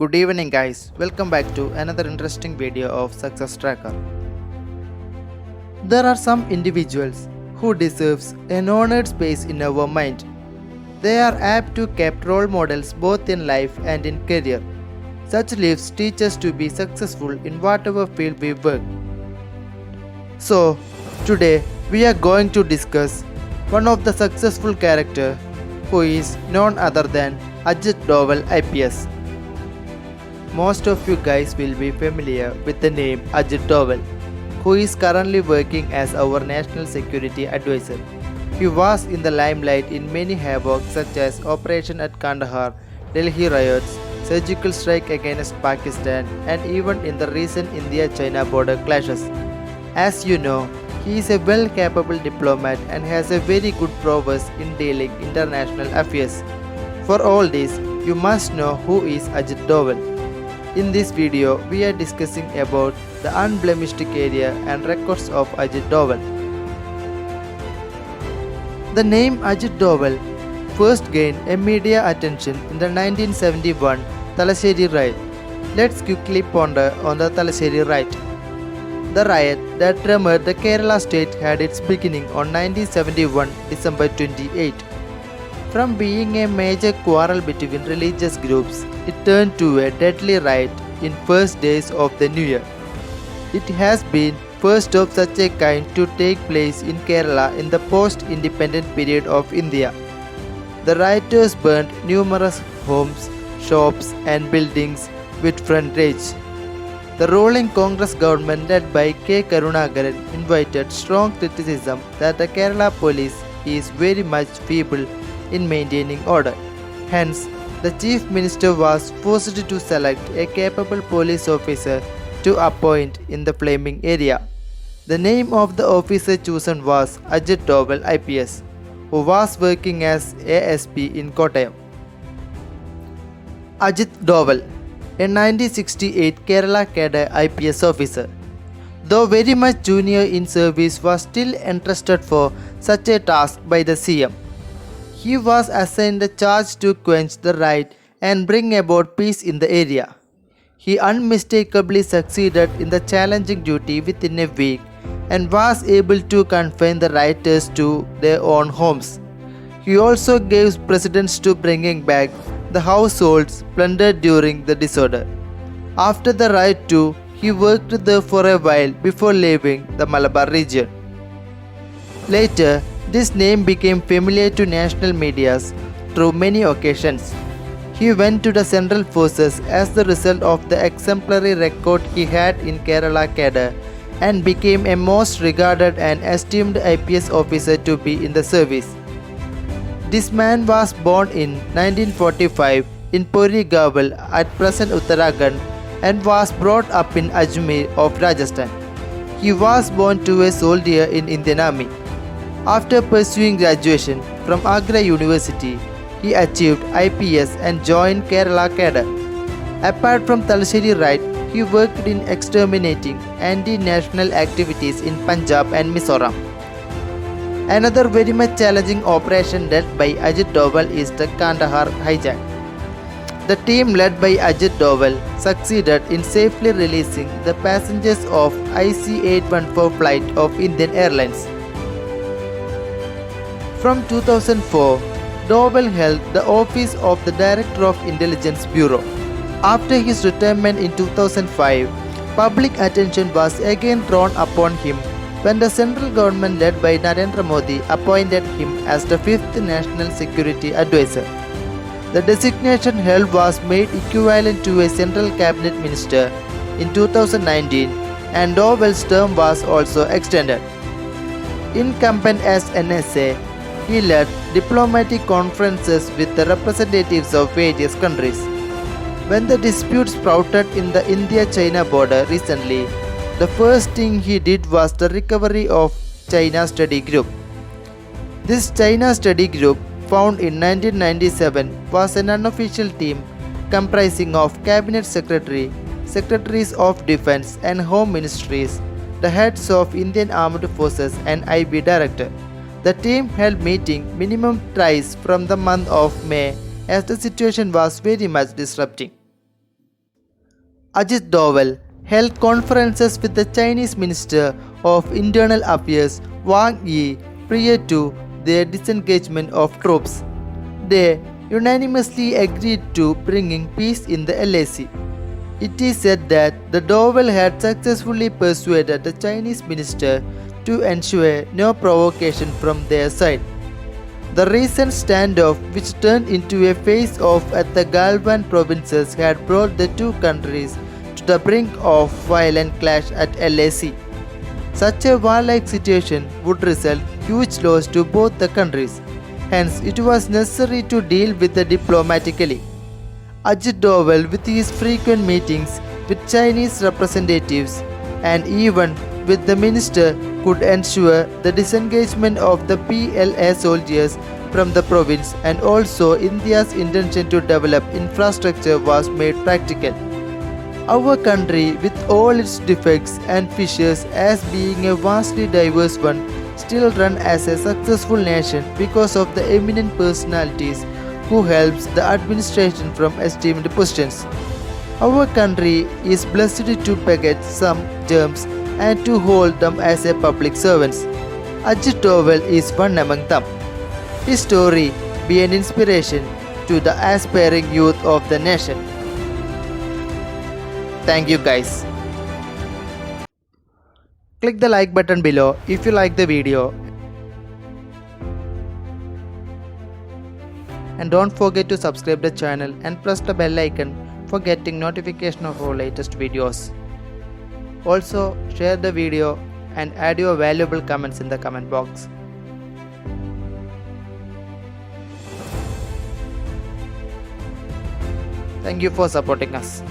Good evening guys, welcome back to another interesting video of Success Tracker. There are some individuals who deserves an honored space in our mind. They are apt to keep role models both in life and in career. Such lives teach us to be successful in whatever field we work. So, today we are going to discuss one of the successful character who is none other than Ajit Doval IPS. Most of you guys will be familiar with the name Ajit Doval, who is currently working as our National Security Advisor. He was in the limelight in many havoc such as Operation at Kandahar, Delhi riots, surgical strike against Pakistan, and even in the recent India-China border clashes. As you know, he is a well-capable diplomat and has a very good prowess in dealing international affairs. For all this, you must know who is Ajit Doval. In this video, we are discussing about the unblemished career and records of Ajit Doval. The name Ajit Doval first gained a media attention in the 1971 Thalassery riot. Let's quickly ponder on the Thalassery riot. The riot that trembled the Kerala state had its beginning on 1971 December 28. From being a major quarrel between religious groups, it turned to a deadly riot in first days of the new year. It has been first of such a kind to take place in Kerala in the post-independent period of India. The rioters burnt numerous homes, shops and buildings with frontage. The ruling Congress government led by K. Karunakaran invited strong criticism that the Kerala police is very much feeble in maintaining order. Hence, the Chief Minister was forced to select a capable police officer to appoint in the flaming area. The name of the officer chosen was Ajit Doval IPS, who was working as ASP in Kottayam. Ajit Doval, a 1968 Kerala cadre IPS officer. Though very much junior in service, was still entrusted for such a task by the CM. He was assigned the charge to quench the riot and bring about peace in the area. He unmistakably succeeded in the challenging duty within a week and was able to confine the rioters to their own homes. He also gave precedence to bringing back the households plundered during the disorder. After the riot too, he worked there for a while before leaving the Malabar region. Later, this name became familiar to national medias through many occasions. He went to the Central Forces as the result of the exemplary record he had in Kerala cadre and became a most regarded and esteemed IPS officer to be in the service. This man was born in 1945 in Puri Gawal at present Uttarakhand and was brought up in Ajmer of Rajasthan. He was born to a soldier in Indian Army. After pursuing graduation from Agra University, he achieved IPS and joined Kerala cadre. Apart from Thalassery riot, he worked in exterminating anti-national activities in Punjab and Mizoram. Another very much challenging operation led by Ajit Doval is the Kandahar hijack. The team led by Ajit Doval succeeded in safely releasing the passengers of IC-814 flight of Indian Airlines. From 2004, Doval held the office of the Director of Intelligence Bureau. After his retirement in 2005, public attention was again drawn upon him when the central government led by Narendra Modi appointed him as the 5th National Security Advisor. The designation held was made equivalent to a central cabinet minister in 2019 and Doval's term was also extended. Incumbent as NSA, he led diplomatic conferences with the representatives of various countries. When the dispute sprouted in the India-China border recently, the first thing he did was the recovery of China Study Group. This China Study Group, found in 1997, was an unofficial team comprising of Cabinet Secretary, Secretaries of Defense and Home Ministries, the heads of Indian Armed Forces and IB Director. The team held meeting minimum thrice from the month of May as the situation was very much disrupting. Ajit Doval held conferences with the Chinese Minister of Internal Affairs Wang Yi prior to their disengagement of troops. They unanimously agreed to bringing peace in the LAC. It is said that the Doval had successfully persuaded the Chinese minister to ensure no provocation from their side. The recent standoff, which turned into a face-off at the Galwan provinces, had brought the two countries to the brink of violent clash at LAC. Such a warlike situation would result huge loss to both the countries. Hence, it was necessary to deal with it diplomatically. Ajit Doval, with his frequent meetings with Chinese representatives and even with the minister, could ensure the disengagement of the PLA soldiers from the province, and also India's intention to develop infrastructure was made practical. Our country, with all its defects and fissures as being a vastly diverse one, still run as a successful nation because of the eminent personalities who helps the administration from esteemed positions. Our country is blessed to beget some germs and to hold them as a public servants. Ajit Doval is one among them. His story be an inspiration to the aspiring youth of the nation. Thank you guys. Click the like button below if you like the video. And don't forget to subscribe the channel and press the bell icon for getting notification of our latest videos. Also, share the video and add your valuable comments in the comment box. Thank you for supporting us.